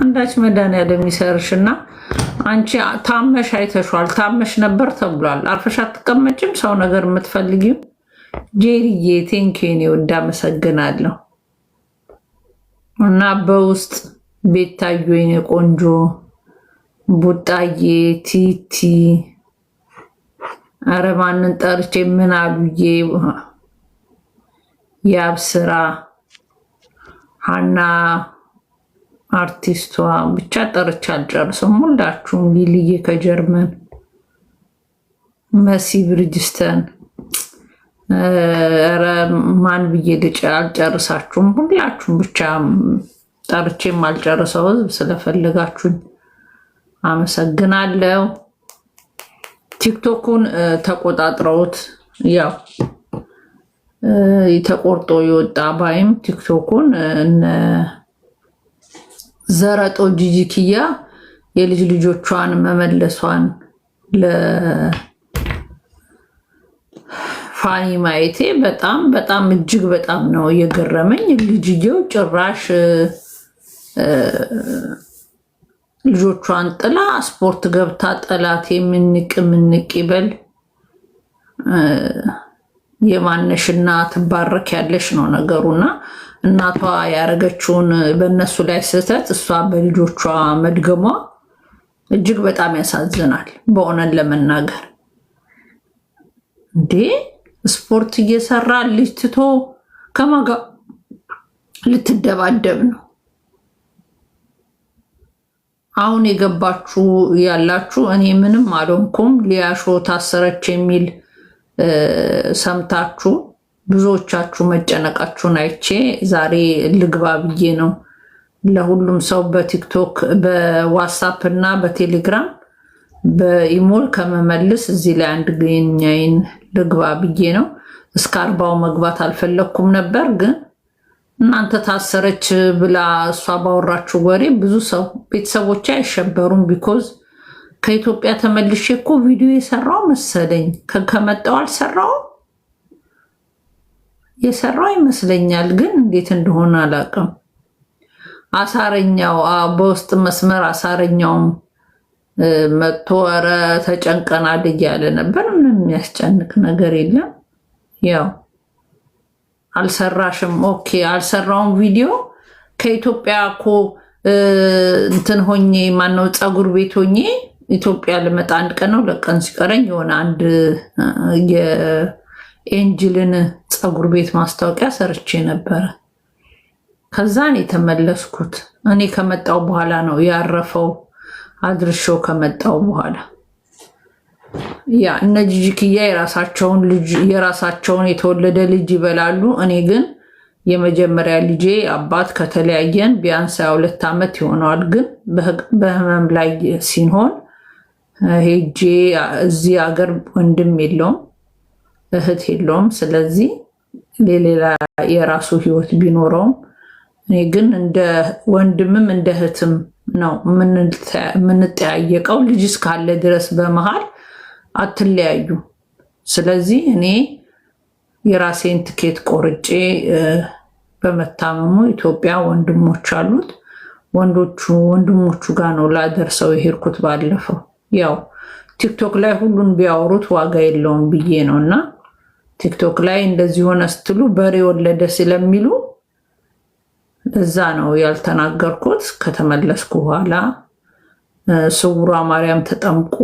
አንዳች መድኃኒዓለም የሚሰርሽና አንቺ ታመሽ አይተሽዋል። ታመሽ ነበር ተብሏል። አርፈሽ አትቀመጭም። ሰው ነገር የምትፈልጊው ጄሪዬ ቴንኪን ወዳ አመሰግናለሁ። እና በውስጥ ቤታዩ የኔ ቆንጆ ቡጣዬ ቲቲ አረማንን ጠርቼ ምን አሉዬ ያብስራ ሀና አርቲስቷ ብቻ ጠርቻ አልጨርሰም። ሁላችሁም ሊልዬ ከጀርመን መሲ ብርጅስተን ኧረ ማን ብዬ ልጭ አልጨርሳችሁም። ሁላችሁም ብቻ ጠርቼም አልጨርሰው ህዝብ ስለፈለጋችሁኝ አመሰግናለሁ። ቲክቶኩን ተቆጣጥረውት ያው ተቆርጦ የወጣ ባይም ቲክቶኩን እነ ዘረጦ ጂጂኪያ የልጅ ልጆቿን መመለሷን ለፋኒ ማየቴ በጣም በጣም እጅግ በጣም ነው የገረመኝ። ልጅየው ጭራሽ ልጆቿን ጥላ ስፖርት ገብታ ጠላት የምንቅ ይበል የማነሽና ትባረክ ያለሽ ነው ነገሩና እናቷ ያረገችውን በእነሱ ላይ ስህተት እሷ በልጆቿ መድገሟ እጅግ በጣም ያሳዝናል። በእውነት ለመናገር እንዴ ስፖርት እየሰራ ልጅ ትቶ ከማጋ ልትደባደብ ነው። አሁን የገባችሁ ያላችሁ እኔ ምንም አልሆንኩም ሊያሾ ታሰረች የሚል ሰምታችሁ ብዙዎቻችሁ መጨነቃችሁን አይቼ ዛሬ ልግባ ብዬ ነው ለሁሉም ሰው በቲክቶክ በዋትስአፕ እና በቴሌግራም በኢሞል ከመመልስ እዚህ ላይ አንድ ገኛይን ልግባ ብዬ ነው። እስከ 40 መግባት አልፈለኩም ነበር፣ ግን እናንተ ታሰረች ብላ እሷ ባወራችሁ ወሬ ብዙ ሰው ቤተሰቦቼ አይሸበሩም። ቢኮዝ ከኢትዮጵያ ተመልሼ እኮ ቪዲዮ የሰራው መሰለኝ ከመጣው አልሰራው የሰራው ይመስለኛል፣ ግን እንዴት እንደሆነ አላውቅም። አሳረኛው በውስጥ መስመር አሳረኛውም መጥቶ ኧረ ተጨንቀናል እያለ ነበር። ምንም የሚያስጨንቅ ነገር የለም። ያው አልሰራሽም ኦኬ፣ አልሰራውም ቪዲዮ ከኢትዮጵያ እኮ እንትን ሆኜ ማነው ፀጉር ቤት ሆኜ ኢትዮጵያ ልመጣ አንድ ቀን ነው ለቀን ሲቀረኝ የሆነ አንድ የኤንጅልን ፀጉር ቤት ማስታወቂያ ሰርቼ ነበረ። ከዛን የተመለስኩት እኔ ከመጣው በኋላ ነው ያረፈው። አድርሾው ከመጣው በኋላ ያ እነ ጂጂኪያ የራሳቸውን የተወለደ ልጅ ይበላሉ። እኔ ግን የመጀመሪያ ልጄ አባት ከተለያየን ቢያንስ 22 ዓመት ይሆነዋል። ግን በህመም ላይ ሲሆን ሄጄ እዚህ ሀገር ወንድም የለውም እህት የለውም። ስለዚህ ሌላ የራሱ ህይወት ቢኖረውም እኔ ግን እንደ ወንድምም እንደ እህትም ነው የምንጠያየቀው። ልጅ እስካለ ድረስ በመሃል አትለያዩ። ስለዚህ እኔ የራሴን ትኬት ቆርጬ በመታመሙ ኢትዮጵያ ወንድሞች አሉት ወንድሞቹ ጋር ነው ላደርሰው የሄድኩት ባለፈው። ያው ቲክቶክ ላይ ሁሉን ቢያወሩት ዋጋ የለውም ብዬ ነው እና ቲክቶክ ላይ እንደዚህ ሆነ ስትሉ በሬ ወለደ ስለሚሉ እዛ ነው ያልተናገርኩት። ከተመለስኩ በኋላ ስውሯ ማርያም ተጠምቆ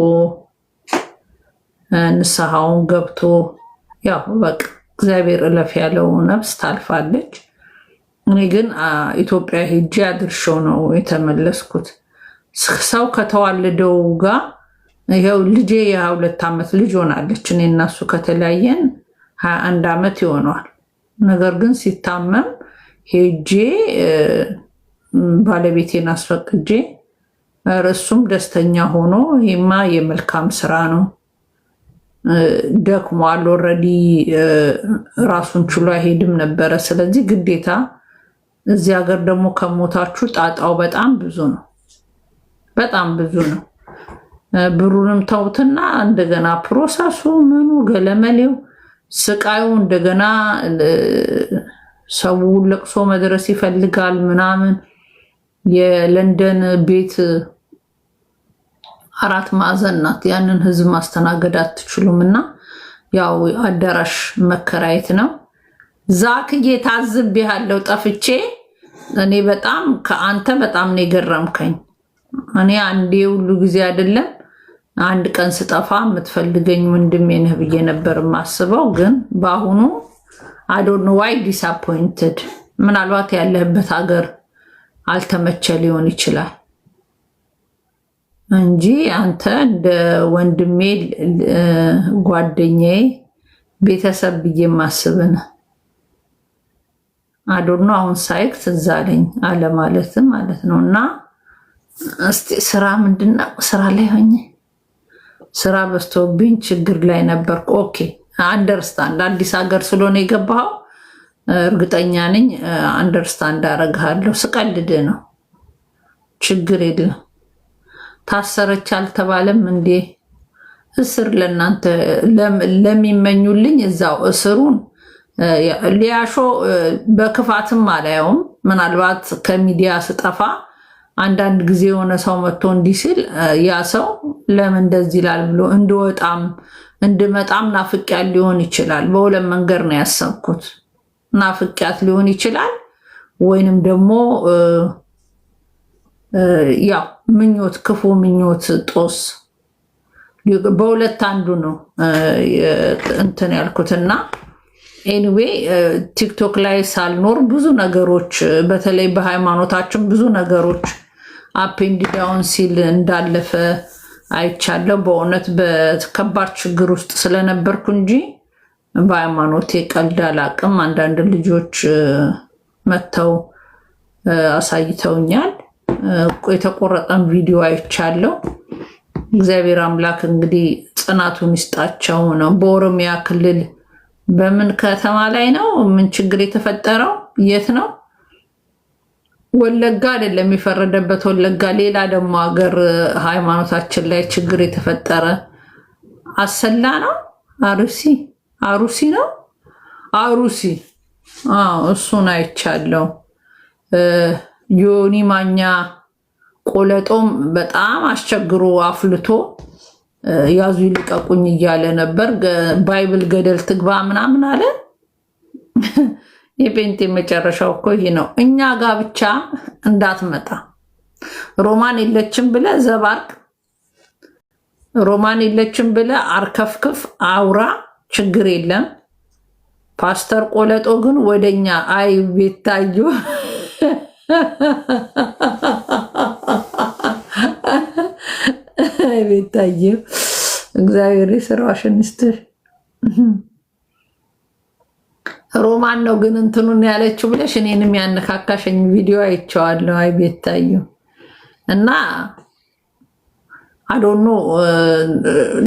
ንስሐውን ገብቶ ያው በቃ እግዚአብሔር እለፍ ያለው ነፍስ ታልፋለች። እኔ ግን ኢትዮጵያ ሄጄ አድርሾው ነው የተመለስኩት። ሰው ከተዋለደው ጋር ይኸው ልጄ የ22 ዓመት ልጅ ሆናለች። እኔ እና እሱ ከተለያየን 21 ዓመት ይሆነዋል። ነገር ግን ሲታመም ሄጄ ባለቤቴን አስፈቅጄ እሱም ደስተኛ ሆኖ ይሄማ የመልካም ስራ ነው ደክሟል፣ ኦልሬዲ ራሱን ችሎ አይሄድም ነበረ። ስለዚህ ግዴታ እዚህ ሀገር ደግሞ ከሞታችሁ ጣጣው በጣም ብዙ ነው፣ በጣም ብዙ ነው። ብሩንም ተውትና እንደገና ፕሮሰሱ ምኑ ገለመሌው ስቃዩ እንደገና ሰው ለቅሶ መድረስ ይፈልጋል ምናምን። የለንደን ቤት 4 ማዕዘን ናት። ያንን ህዝብ ማስተናገድ አትችሉም እና ያው አዳራሽ መከራየት ነው። ዛክዬ ታዝቤሃለሁ ጠፍቼ። እኔ በጣም ከአንተ በጣም ነው የገረምከኝ። እኔ አንዴ ሁሉ ጊዜ አይደለም አንድ ቀን ስጠፋ የምትፈልገኝ ወንድሜ ነህ ብዬ ነበር የማስበው። ግን በአሁኑ I don't know why disappointed። ምናልባት ያለህበት ሀገር አልተመቸ ሊሆን ይችላል እንጂ አንተ እንደ ወንድሜ ጓደኛዬ ቤተሰብ ብዬ የማስብን I don't know። አሁን ሳይክ ትዝ አለኝ አለ ማለትም ማለት ነው። እና እስቲ ስራ ምንድነው? ስራ ላይ ሆኜ ስራ በዝቶብኝ ችግር ላይ ነበርኩ። ኦኬ አንደርስታንድ። አዲስ ሀገር ስለሆነ የገባኸው እርግጠኛ ነኝ አንደርስታንድ አደርግሃለሁ። ስቀልድ ነው፣ ችግር የለም። ታሰረች አልተባለም እንዴ? እስር ለእናንተ ለሚመኙልኝ እዛው እስሩን ሊያሾ በክፋትም አላየውም። ምናልባት ከሚዲያ ስጠፋ አንዳንድ ጊዜ የሆነ ሰው መጥቶ እንዲህ ሲል ያ ሰው ለምን እንደዚህ ይላል ብሎ እንድወጣም እንድመጣም ናፍቂያት ሊሆን ይችላል። በሁለት መንገድ ነው ያሰብኩት። ናፍቂያት ሊሆን ይችላል ወይንም ደግሞ ያው ምኞት፣ ክፉ ምኞት ጦስ፣ በሁለት አንዱ ነው እንትን ያልኩትና ኤኒዌይ ቲክቶክ ላይ ሳልኖር ብዙ ነገሮች በተለይ በሃይማኖታችን ብዙ ነገሮች አፕ ኤንድ ዳውን ሲል እንዳለፈ አይቻለሁ። በእውነት በከባድ ችግር ውስጥ ስለነበርኩ እንጂ በሃይማኖቴ ቀልድ አላቅም። አንዳንድ ልጆች መጥተው አሳይተውኛል። የተቆረጠን ቪዲዮ አይቻለሁ። እግዚአብሔር አምላክ እንግዲህ ጽናቱን ይስጣቸው ነው። በኦሮሚያ ክልል በምን ከተማ ላይ ነው ምን ችግር የተፈጠረው? የት ነው? ወለጋ አይደለም የፈረደበት ወለጋ። ሌላ ደግሞ ሀገር ሃይማኖታችን ላይ ችግር የተፈጠረ አሰላ ነው። አሩሲ ነው። አሩሲ እሱን አይቻለው። ዮኒ ማኛ ቆለጦም በጣም አስቸግሮ አፍልቶ ያዙ ይልቀቁኝ እያለ ነበር። ባይብል ገደል ትግባ ምናምን አለ። የጴንጤ መጨረሻው እኮ ይሄ ነው። እኛ ጋር ብቻ እንዳትመጣ። ሮማን የለችም ብለ ዘባርቅ፣ ሮማን የለችም ብለ አርከፍክፍ አውራ፣ ችግር የለም። ፓስተር ቆለጦ ግን ወደኛ አይ ቤታዩ ቤታዩ እግዚአብሔር ስራሽን ይስጥሽ። ሮማን ነው ግን እንትኑን ያለችው ብለሽ እኔንም ያነካካሸኝ ቪዲዮ አይቼዋለሁ። አይ ቤታዩ እና አዶኖ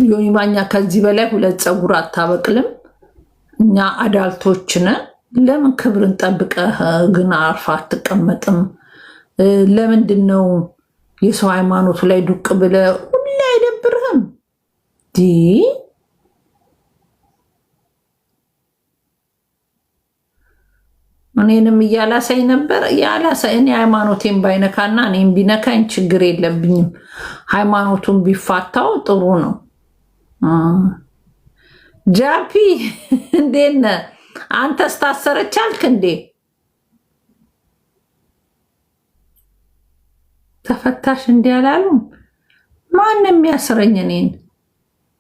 ዮኒ ማኛ ከዚህ በላይ ሁለት ፀጉር አታበቅልም። እኛ አዳልቶች ነን። ለምን ክብርን ጠብቀህ ግን አርፋ አትቀመጥም? ለምንድን ነው የሰው ሃይማኖቱ ላይ ዱቅ ብለህ ሁሌ አይደብርህም? እኔንም እያላሳይ ነበር። እኔ ሃይማኖቴን ባይነካና እኔም ቢነካኝ ችግር የለብኝም። ሃይማኖቱን ቢፋታው ጥሩ ነው። ጃፒ እንዴት ነህ? አንተስ ታሰረች አልክ እንዴ? ተፈታሽ እንዲህ አላሉም? ማንም ያስረኝ? እኔን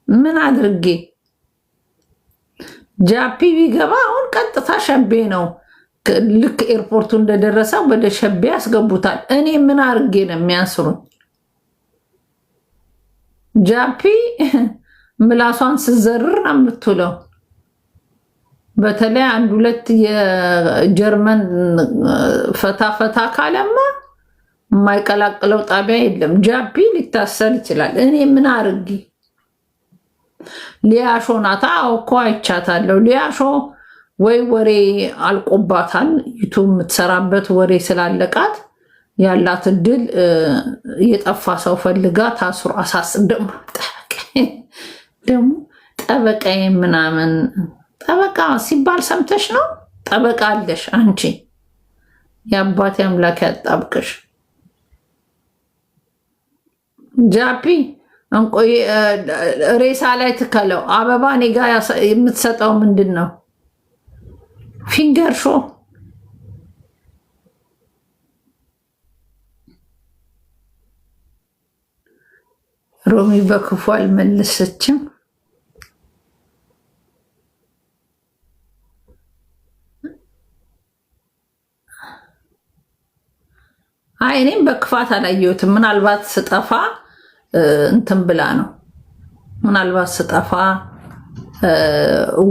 ምን አድርጌ? ጃፒ ቢገባ አሁን ቀጥታ ሸቤ ነው። ልክ ኤርፖርቱ እንደደረሰ ወደ ሸቤ ያስገቡታል። እኔ ምን አድርጌ ነው የሚያስሩኝ? ጃፒ ምላሷን ስዘርር ነው የምትውለው። በተለይ አንድ ሁለት የጀርመን ፈታ ካለማ የማይቀላቅለው ጣቢያ የለም። ጃፒ ሊታሰር ይችላል። እኔ ምን አድርጌ? ሊያሾ ናታ እኮ አይቻታለሁ። ሊያሾ ወይ ወሬ አልቆባታል። ዩቱብ የምትሰራበት ወሬ ስላለቃት ያላት እድል የጠፋ ሰው ፈልጋ ታስሮ አሳስብ። ደግሞ ጠበቃዬ ምናምን ጠበቃ ሲባል ሰምተሽ ነው? ጠበቃ አለሽ አንቺ። የአባቴ አምላክ ያጣብቅሽ። ጃፒ እንቆይ ሬሳ ላይ ትከለው አበባ እኔ ጋ የምትሰጠው ምንድን ነው? ፊንገር ሾ ሮሚ በክፉ አልመለሰችም። አይ እኔም በክፋት አላየሁትም። ምናልባት ስጠፋ እንትን ብላ ነው። ምናልባት ስጠፋ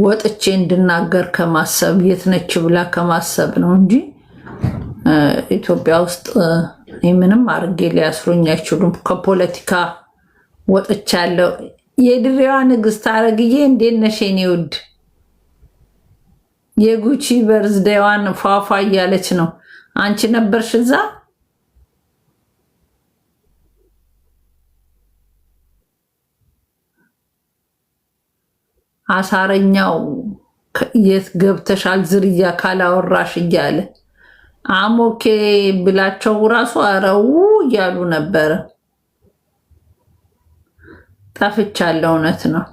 ወጥቼ እንድናገር ከማሰብ የት ነች ብላ ከማሰብ ነው እንጂ ኢትዮጵያ ውስጥ ምንም አድርጌ ሊያስሩኝ አይችሉም። ከፖለቲካ ወጥቻለሁ። የድሬዋ ንግስት አረግዬ እንዴት ነሽ የኔ ውድ? የጉቺ በርዝዴዋን ፏፏ እያለች ነው። አንቺ ነበርሽ እዛ? አሳረኛው የት ገብተሻል ዝርያ ካላወራሽ እያለ አሞኬ ብላቸው ራሱ አረው እያሉ ነበረ። ጠፍቻለሁ። እውነት ነው።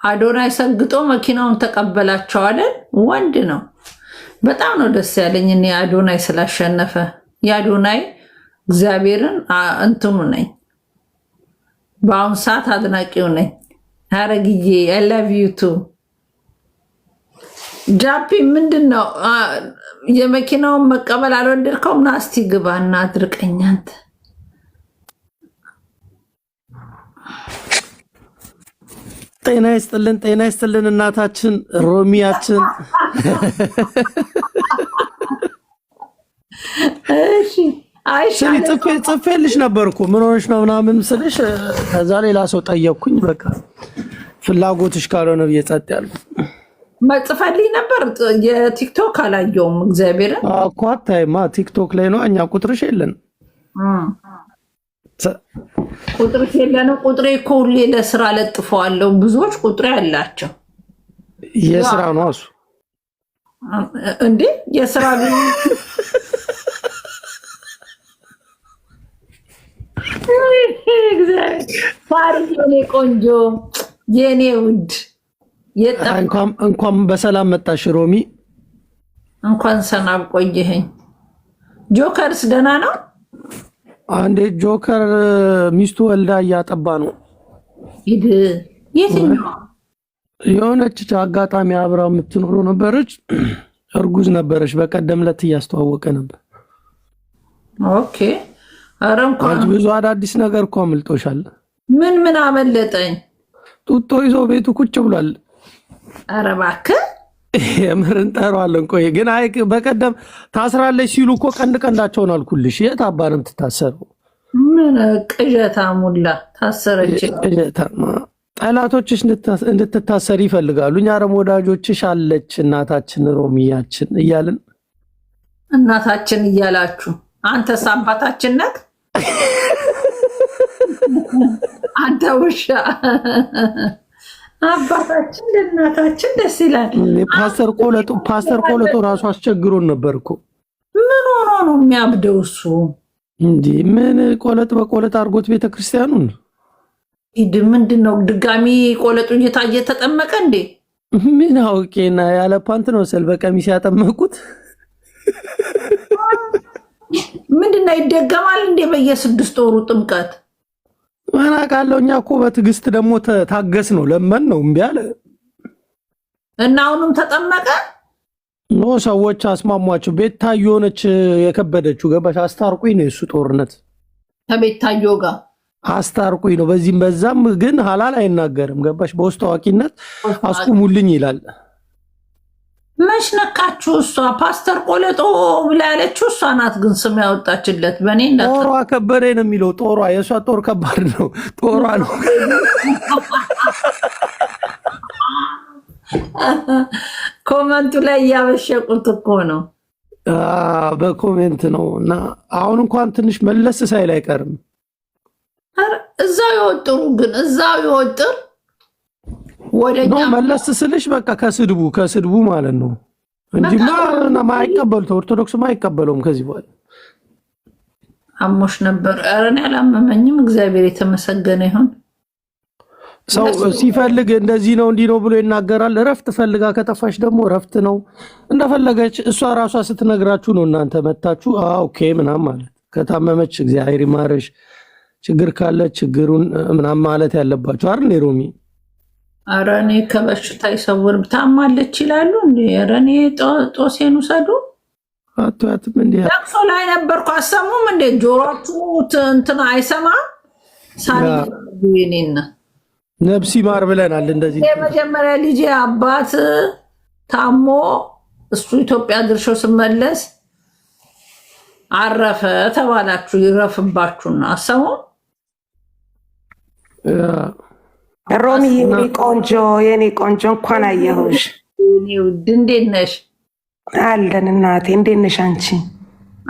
አዶናይ ሰግጦ መኪናውን ተቀበላቸው አይደል? ወንድ ነው። በጣም ነው ደስ ያለኝ እኔ አዶናይ ስላሸነፈ። የአዶናይ እግዚአብሔርን እንትኑ ነኝ፣ በአሁኑ ሰዓት አድናቂው ነኝ። ሀረግዬ አይ ላቭ ዩ ቱ። ጃፒ ምንድን ነው የመኪናውን መቀበል አልወደድከውም? ና እስቲ ግባ እና አድርቀኝ አንተ። ጤና ይስጥልን፣ ጤና ይስጥልን እናታችን ሮሚያችን። እሺ ጽፌልሽ ነበር እኮ ምን ሆነሽ ነው ምናምን ስልሽ ከዛ ሌላ ሰው ጠየቅኩኝ። በቃ ፍላጎትሽ ካልሆነ ብዬ ጸጥ ያልኩት። መጽፈልኝ ነበር። የቲክቶክ አላየውም። እግዚአብሔርን እኮ አታይማ፣ ቲክቶክ ላይ ነው። እኛ ቁጥርሽ የለን። ቁጥርሽ የለንም። ቁጥሬ እኮ ሁሌ ለስራ ለጥፈዋለሁ። ብዙዎች ቁጥሬ አላቸው። የስራ ነው እሱ እንዴ? የስራ ፋሪ የኔ ቆንጆ የኔ ውድ እንኳን በሰላም መጣሽ ሮሚ። እንኳን ሰላም ቆየኸኝ። ጆከርስ ደህና ነው? አንዴ ጆከር ሚስቱ ወልዳ እያጠባ ነው። ሂድ። የትኛው? የሆነች አጋጣሚ አብራ የምትኖረው ነበረች። እርጉዝ ነበረች። በቀደም ዕለት እያስተዋወቀ ነበር። ኦኬ። ኧረ እንኳን ብዙ አዳዲስ ነገር እኮ አምልጦሻል። ምን አመለጠኝ? ጡጦ ይዞ ቤቱ ቁጭ ብሏል። ኧረ እባክህ የምር እንጠራዋለን። ቆይ ግን አይ በቀደም ታስራለች ሲሉ እኮ ቀንዳቸውን አልኩልሽ። የት አባ ነው የምትታሰረው? ምን ቅዠታ ሙላ ታሰረች። ጠላቶችሽ እንድትታሰር ይፈልጋሉ። እኛ ደግሞ ወዳጆችሽ አለች እናታችን ሮሚያችን እያልን እናታችን እያላችሁ አንተስ አባታችን ነህ? አንተ ውሻ አባታችን ለእናታችን ደስ ይላል። ፓስተር ቆለጦ ራሱ አስቸግሮን ነበር እኮ። ምን ሆኖ ነው የሚያብደው እሱ? እንዴ ምን ቆለጥ በቆለጥ አድርጎት ቤተክርስቲያኑን። ሂድ። ምንድን ነው ድጋሚ ቆለጡ እየታየ ተጠመቀ እንዴ? ምን አውቄና ያለ ፓንት ነው ስል በቀሚስ ያጠመቁት። ምንድነው ይደገማል እንዴ በየ6 ወሩ ጥምቀት? ማናቃለው። እኛ እኮ በትዕግስት ደግሞ ታገስ ነው ለመን ነው እምቢ አለ እና አሁንም ተጠመቀ። ኖ ሰዎች አስማሟቸው። ቤታዮ ሆነች የከበደችው ገባሽ? አስታርቁኝ ነው የሱ ጦርነት ከቤታዮ ጋር አስታርቁኝ ነው። በዚህም በዛም ግን ሐላል አይናገርም ገባሽ? በውስጥ ታዋቂነት አስቁሙልኝ ይላል። መች ነካችሁ? እሷ ፓስተር ቆለጦ ብላ ያለችው እሷ ናት። ግን ስም ያወጣችለት በእኔ ጦሯ ከበደ ነው የሚለው። ጦሯ የእሷ ጦር ከባድ ነው። ጦሯ ነው። ኮመንቱ ላይ እያበሸቁት እኮ ነው። በኮሜንት ነው። እና አሁን እንኳን ትንሽ መለስ ሳይል አይቀርም። እዛው ይወጥሩ ግን እዛው ይወጥር ወደኛ መለስ ስልሽ በቃ ከስድቡ ማለት ነው። እንጂማ ማይቀበሉት ኦርቶዶክስ ማይቀበሉም ከዚህ በኋላ አሞሽ ነበር። ኧረ እኔ አላመመኝም፣ እግዚአብሔር የተመሰገነ ይሁን። ሰው ሲፈልግ እንደዚህ ነው እንዲህ ነው ብሎ ይናገራል። እረፍት ፈልጋ ከጠፋሽ ደግሞ እረፍት ነው እንደፈለገች እሷ ራሷ ስትነግራችሁ ነው እናንተ መታችሁ ኦኬ ምናምን ማለት። ከታመመች እግዚአብሔር ይማርሽ፣ ችግር ካለ ችግሩን ምናምን ማለት ያለባችሁ አይደል ሮሚ? ኧረ እኔ ከበሽታ ይሰውር። ታማለች ይላሉ እንዴ? ኧረ እኔ ጦሴን ውሰዱ። አትያትም እንዴ? ለቅሶ ላይ ነበርኩ። አሰሙም እንዴ? ጆሮአችሁ እንትን አይሰማም? ሳሪኔና ነብሲ ማር ብለናል። እንደዚህ የመጀመሪያ ልጅ አባት ታሞ እሱ ኢትዮጵያ ድርሾ ስመለስ አረፈ ተባላችሁ። ይረፍባችሁና አሰሙ። ሮሚ የኔ ቆንጆ እንኳን አየሁሽ። እንዴት ነሽ? አለን እናቴ፣ እንዴት ነሽ አንቺ?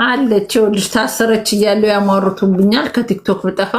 አለች። ይኸውልሽ ታሰረች እያሉ ያሟሩትብኛል ከቲክቶክ ብጠፋ